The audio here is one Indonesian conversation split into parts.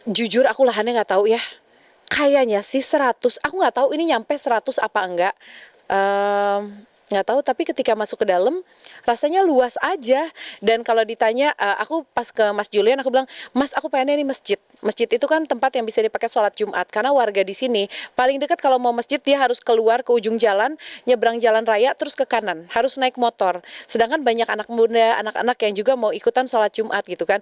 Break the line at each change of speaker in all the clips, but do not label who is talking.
Jujur aku lahannya nggak tahu ya. Kayaknya sih 100, aku nggak tahu ini nyampe 100 apa enggak. Nggak tahu, tapi ketika masuk ke dalam rasanya luas aja. Dan kalau ditanya, aku pas ke Mas Julian aku bilang, Mas aku pengennya ini masjid. Masjid itu kan tempat yang bisa dipakai sholat Jumat, karena warga di sini paling dekat kalau mau masjid dia harus keluar ke ujung jalan, nyebrang jalan raya terus ke kanan, harus naik motor. Sedangkan banyak anak muda, anak-anak yang juga mau ikutan sholat Jumat gitu kan.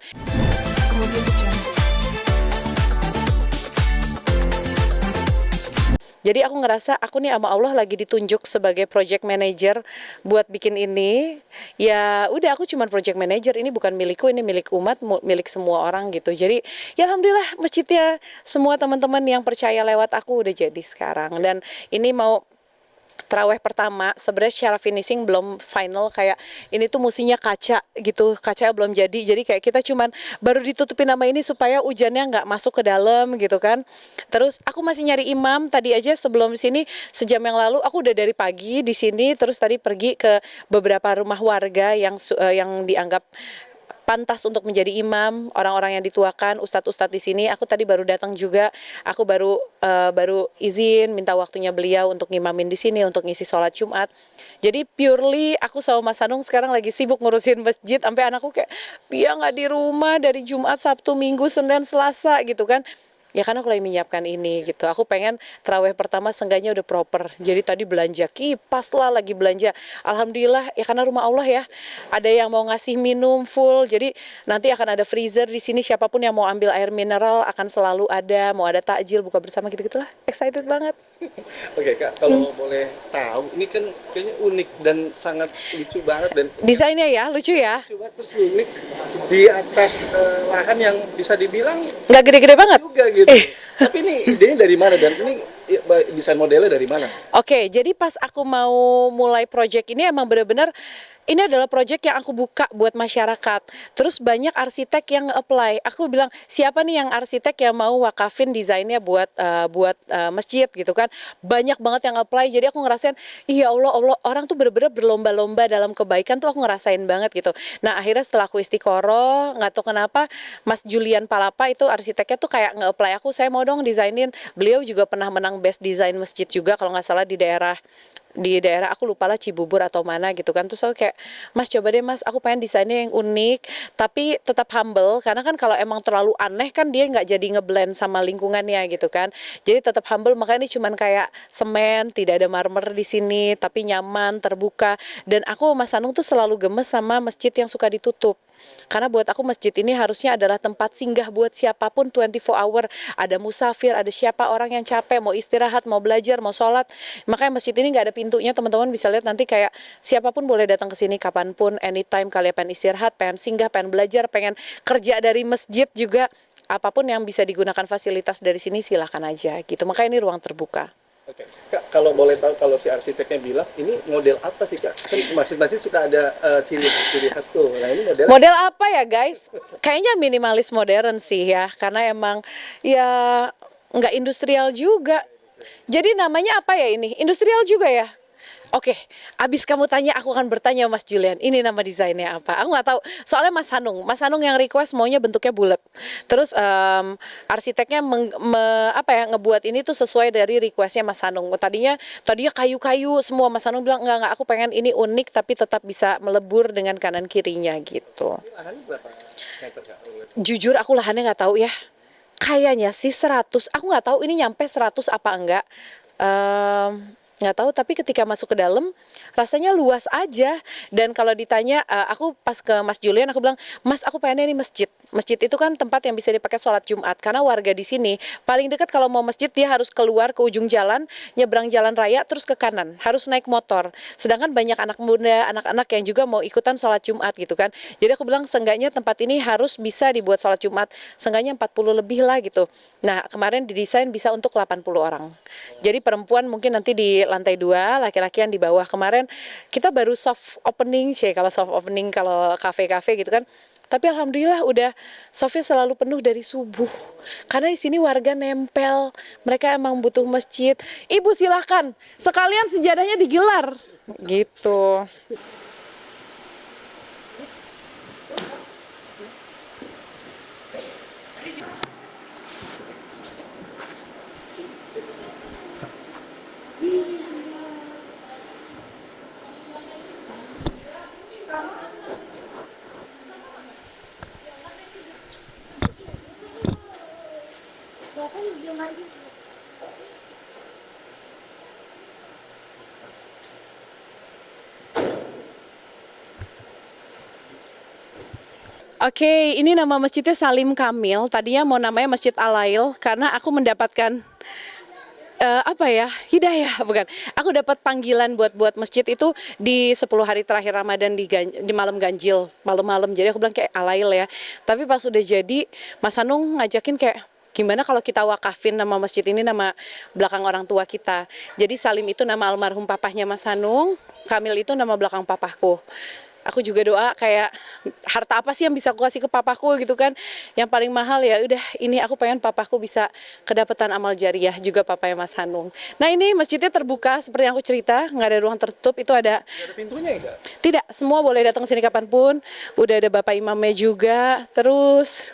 Jadi aku ngerasa aku nih sama Allah lagi ditunjuk sebagai project manager buat bikin ini. Ya udah, aku cuman project manager, ini bukan milikku, ini milik umat, milik semua orang gitu. Jadi ya alhamdulillah masjidnya semua teman-teman yang percaya lewat aku udah jadi sekarang. Dan ini mau Terawih pertama, sebenarnya secara finishing belum final, kayak ini tuh musinya kaca gitu, kaca belum jadi kayak kita cuman baru ditutupin nama ini supaya hujannya nggak masuk ke dalam gitu kan. Terus aku masih nyari imam, tadi aja sebelum sini sejam yang lalu aku udah dari pagi di sini, terus tadi pergi ke beberapa rumah warga yang dianggap pantas untuk menjadi imam, orang-orang yang dituakan, ustadz-ustadz di sini. Aku tadi baru datang juga, aku baru izin minta waktunya beliau untuk ngimamin di sini untuk ngisi sholat Jumat. Jadi purely aku sama Mas Hanung sekarang lagi sibuk ngurusin masjid, sampai anakku kayak Pia nggak di rumah dari Jumat, Sabtu, Minggu, Senin, Selasa gitu kan. Ya karena aku lagi menyiapkan ini gitu. Aku pengen terawih pertama seenggaknya udah proper. Jadi tadi belanja kipas lah, lagi belanja. Alhamdulillah ya karena rumah Allah ya. Ada yang mau ngasih minum full. Jadi nanti akan ada freezer di sini, siapapun yang mau ambil air mineral akan selalu ada. Mau ada takjil buka bersama gitu-gitulah. Excited banget.
Oke Kak, kalau boleh tahu, ini kan kayaknya unik dan sangat lucu banget dan
Desainnya ya, lucu ya.
lucu banget terus unik di atas lahan yang bisa dibilang
Nggak gede-gede banget.
juga gitu. Tapi ini idenya dari mana dan ini desain modelnya dari mana?
Oke, jadi pas aku mau mulai project ini emang bener-bener ini adalah project yang aku buka buat masyarakat. Terus banyak arsitek yang apply. Aku bilang, siapa nih yang arsitek yang mau wakafin desainnya buat masjid gitu kan. Banyak banget yang apply. Jadi aku ngerasain, iya Allah, orang tuh bener-bener berlomba-lomba dalam kebaikan tuh aku ngerasain banget gitu. Nah, akhirnya setelah aku istiqoroh, nggak tahu kenapa Mas Julian Palapa itu arsiteknya tuh kayak nge-apply aku, saya mau dong desainin. Beliau juga pernah menang best design masjid juga kalau nggak salah di daerah aku lupa lah, Cibubur atau mana gitu kan. Terus aku kayak, Mas coba deh Mas, aku pengen desainnya yang unik tapi tetap humble, karena kan kalau emang terlalu aneh kan dia nggak jadi ngeblend sama lingkungannya gitu kan. Jadi tetap humble, makanya ini cuman kayak semen, tidak ada marmer di sini tapi nyaman, terbuka. Dan aku sama Mas Anung tuh selalu gemes sama masjid yang suka ditutup. Karena buat aku masjid ini harusnya adalah tempat singgah buat siapapun 24 hour. Ada musafir, ada siapa orang yang capek, mau istirahat, mau belajar, mau sholat. Makanya masjid ini nggak ada pintunya, teman-teman bisa lihat nanti kayak siapapun boleh datang ke sini kapanpun, anytime kalian pengen istirahat, pengen singgah, pengen belajar, pengen kerja dari masjid juga. Apapun yang bisa digunakan fasilitas dari sini silahkan aja gitu. Makanya ini ruang terbuka.
Oke. Kak, kalau boleh tahu kalau si arsiteknya bilang ini model apa sih Kak? Kan masing-masing suka ada ciri khas tuh. Nah ini model
Model apa ya guys? Kayaknya minimalis modern sih ya, karena emang ya nggak industrial juga. Jadi namanya apa ya ini? Industrial juga ya? Oke, abis kamu tanya aku akan bertanya Mas Julian, ini nama desainnya apa? Aku nggak tahu, soalnya Mas Hanung yang request maunya bentuknya bulat. Terus arsiteknya ngebuat ini tuh sesuai dari requestnya Mas Hanung. Tadinya kayu-kayu semua, Mas Hanung bilang enggak, aku pengen ini unik tapi tetap bisa melebur dengan kanan kirinya gitu.
lahannya berapa meter Kak?
Jujur aku lahannya nggak tahu ya. Kayaknya sih 100, aku nggak tahu ini nyampe 100 apa enggak. Nggak tahu, tapi ketika masuk ke dalam rasanya luas aja. Dan kalau ditanya, aku pas ke Mas Julian aku bilang, Mas aku pengennya ini masjid. Masjid itu kan tempat yang bisa dipakai sholat Jumat, karena warga di sini paling dekat kalau mau masjid dia harus keluar ke ujung jalan, nyebrang jalan raya terus ke kanan, harus naik motor. Sedangkan banyak anak muda, anak-anak yang juga mau ikutan sholat Jumat gitu kan. Jadi aku bilang seenggaknya tempat ini harus bisa dibuat sholat Jumat, seenggaknya 40 lebih lah gitu. Nah kemarin didesain bisa untuk 80 orang. Jadi perempuan mungkin nanti di lantai 2, laki-laki yang di bawah. Kemarin kita baru soft opening sih, kalau soft opening kalau kafe-kafe gitu kan. Tapi alhamdulillah udah softnya selalu penuh dari subuh. Karena di sini warga nempel, mereka emang butuh masjid. Ibu silahkan, sekalian sejadahnya digelar. Gitu. Oke, ini nama masjidnya Salim Kamil. Tadinya mau namanya Masjid Al-Lail karena aku mendapatkan apa ya, hidayah bukan. Aku dapat panggilan buat masjid itu di 10 hari terakhir Ramadan di malam ganjil, malam-malam. Jadi aku bilang kayak Al-Lail ya. Tapi pas udah jadi, Mas Hanung ngajakin kayak gimana kalau kita wakafin nama masjid ini nama belakang orang tua kita. Jadi Salim itu nama almarhum papahnya Mas Hanung, Kamil itu nama belakang papahku. Aku juga doa kayak harta apa sih yang bisa aku kasih ke papaku gitu kan, yang paling mahal ya udah ini aku pengen papaku bisa kedapatan amal jariah juga papanya Mas Hanung. Nah ini masjidnya terbuka seperti yang aku cerita, nggak ada ruang tertutup, itu ada.
Nggak ada pintunya enggak?
Tidak, semua boleh datang sini kapanpun. Udah ada bapak imamnya juga. Terus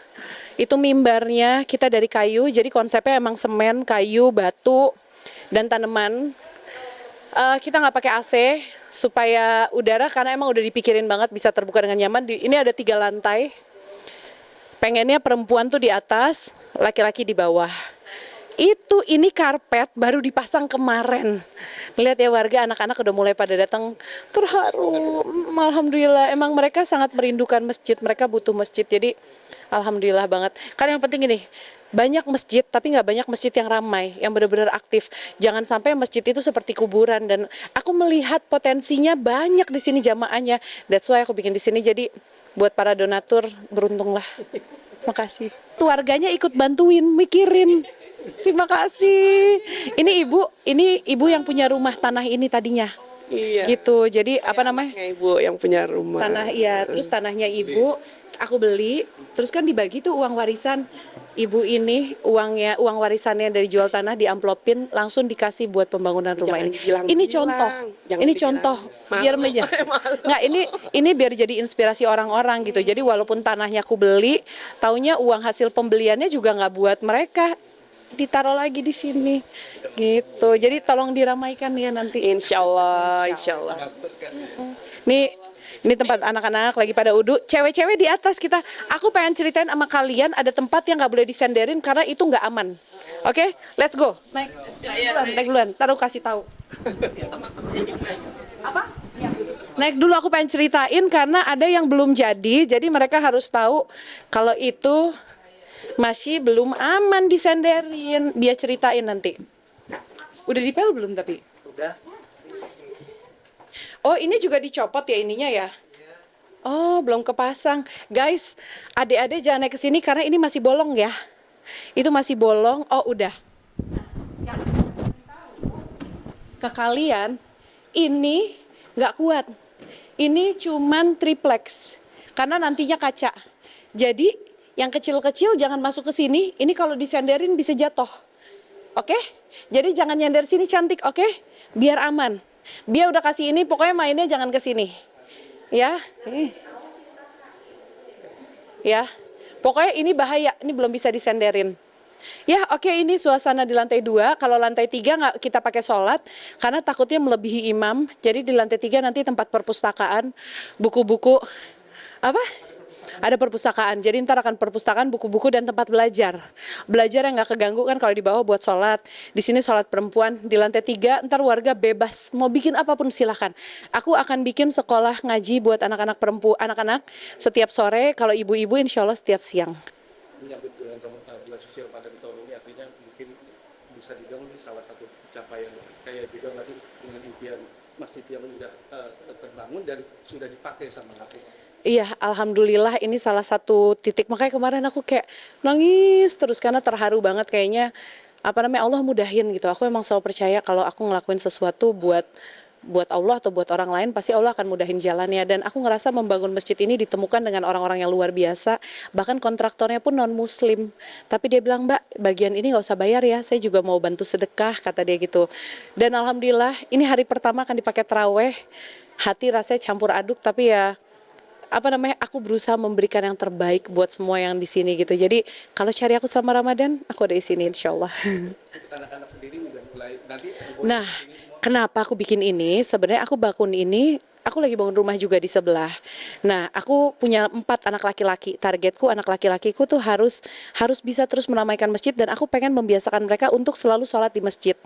itu mimbarnya kita dari kayu, jadi konsepnya emang semen, kayu, batu, dan tanaman. Kita nggak pakai AC supaya udara, karena emang udah dipikirin banget bisa terbuka dengan nyaman. Ini ada 3 lantai. Pengennya perempuan tuh di atas, laki-laki di bawah. Ini karpet baru dipasang kemarin. Lihat ya warga, anak-anak udah mulai pada datang, terharu. Alhamdulillah, emang mereka sangat merindukan masjid, mereka butuh masjid. Jadi alhamdulillah banget. Karena yang penting ini, banyak masjid tapi nggak banyak masjid yang ramai, yang benar-benar aktif. Jangan sampai masjid itu seperti kuburan, dan aku melihat potensinya banyak di sini jamaahnya. That's why aku bikin di sini. Jadi buat para donatur beruntunglah. Makasih. Keluarganya ikut bantuin, mikirin. Terima kasih. Ini ibu yang punya rumah tanah ini tadinya.
Iya.
Gitu. Jadi apa namanya?
Ibu yang punya rumah.
Tanah, iya. Terus tanahnya ibu aku beli, terus kan dibagi tuh uang warisan. Ibu ini uang warisannya dari jual tanah diamplopin langsung dikasih buat pembangunan rumah ini. Ini contoh. Ini contoh biar meja. Nggak, ini biar jadi inspirasi orang-orang gitu. Jadi walaupun tanahnya aku beli, taunya uang hasil pembeliannya juga nggak buat mereka, ditaruh lagi di sini gitu. Jadi tolong diramaikan ya nanti.
Insya Allah, insya Allah.
Ini tempat anak-anak lagi pada uduk, cewek-cewek di atas kita. Aku pengen ceritain sama kalian ada tempat yang nggak boleh disenderin karena itu nggak aman. Oke, let's go. Naik duluan. Taruh kasih tahu. Apa? Naik dulu, aku pengen ceritain karena ada yang belum jadi mereka harus tahu kalau itu masih belum aman disenderin. Biar ceritain nanti. Udah dipel belum tapi?
Udah.
Oh, ini juga dicopot ya ininya ya? Oh, belum kepasang. Guys, adik-adik jangan naik ke sini karena ini masih bolong ya. Itu masih bolong. Oh, udah. Yang ke kalian, ini nggak kuat. Ini cuman triplex. Karena nantinya kaca. Jadi, yang kecil-kecil jangan masuk ke sini. Ini kalau disenderin bisa jatuh. Oke? Jadi jangan nyender sini cantik, oke? Biar aman. Dia udah kasih ini, pokoknya mainnya jangan ke sini. Ya. Ya. Pokoknya ini bahaya, ini belum bisa disenderin. Ya, oke, ini suasana di lantai 2. Kalau lantai 3 nggak kita pakai sholat karena takutnya melebihi imam. Jadi di lantai 3 nanti tempat perpustakaan, buku-buku apa? Ada perpustakaan, jadi ntar akan perpustakaan, buku-buku, dan tempat belajar. Belajar yang nggak keganggu kan kalau di bawah buat sholat. Di sini sholat perempuan, di lantai 3 ntar warga bebas, mau bikin apapun silahkan. Aku akan bikin sekolah ngaji buat anak-anak perempuan, anak-anak setiap sore, kalau ibu-ibu insya Allah setiap siang.
Menyambut bulan suci Ramadan tahun ini artinya mungkin bisa dibilang ini salah satu pencapaian kayak juga nggak sih dengan impian masjid yang sudah terbangun dan sudah dipakai sama aku.
Iya, alhamdulillah ini salah satu titik. Makanya kemarin aku kayak nangis terus karena terharu banget kayaknya Allah mudahin gitu. Aku emang selalu percaya kalau aku ngelakuin sesuatu buat Allah atau buat orang lain pasti Allah akan mudahin jalannya. Dan aku ngerasa membangun masjid ini ditemukan dengan orang-orang yang luar biasa. Bahkan kontraktornya pun non muslim. Tapi dia bilang, "Mbak, bagian ini nggak usah bayar ya. Saya juga mau bantu sedekah," kata dia gitu. Dan alhamdulillah ini hari pertama akan dipakai taraweh. Hati rasanya campur aduk tapi ya aku berusaha memberikan yang terbaik buat semua yang di sini gitu. Jadi kalau cari aku selama Ramadan, aku ada di sini insya Allah.
Untuk anak-anak sendiri udah mulai nanti
Nah, kenapa aku bikin ini? Sebenarnya aku bangun ini, aku lagi bangun rumah juga di sebelah. Nah, aku punya 4 anak laki-laki. Targetku anak laki-lakiku tuh harus bisa terus meramaikan masjid dan aku pengen membiasakan mereka untuk selalu sholat di masjid.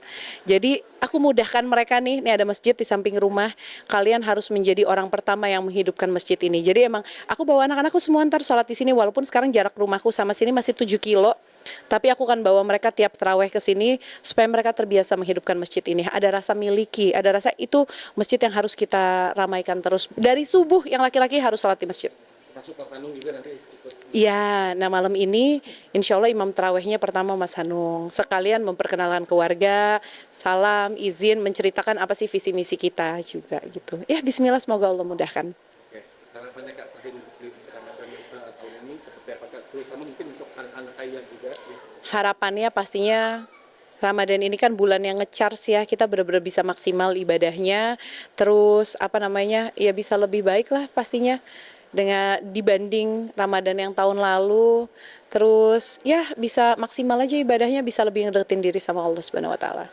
Jadi aku mudahkan mereka nih ada masjid di samping rumah. Kalian harus menjadi orang pertama yang menghidupkan masjid ini. Jadi emang aku bawa anak-anakku semua ntar sholat di sini walaupun sekarang jarak rumahku sama sini masih 7 kilo. Tapi aku akan bawa mereka tiap terawih ke sini supaya mereka terbiasa menghidupkan masjid ini. Ada rasa miliki, ada rasa itu masjid yang harus kita ramaikan terus. Dari subuh yang laki-laki harus sholat di masjid.
masuk Pak Hanung juga nanti ikut.
Iya, nah malam ini insya Allah imam terawihnya pertama Mas Hanung. Sekalian memperkenalkan keluarga, salam, izin, menceritakan apa sih visi misi kita juga gitu. Ya bismillah semoga Allah mudahkan.
Oke, harapannya Kak tadi di Ramadan tahun ini seperti apa Kak? Terutama mungkin untuk anak-anak ayah juga. Ya.
Harapannya pastinya Ramadan ini kan bulan yang nge-charge ya, kita benar-benar bisa maksimal ibadahnya, terus ya bisa lebih baik lah pastinya dengan dibanding Ramadan yang tahun lalu, terus ya bisa maksimal aja ibadahnya, bisa lebih ngedeketin diri sama Allah Subhanahu wa taala.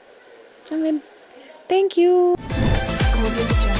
Amin. Thank you.
Audio Jungle.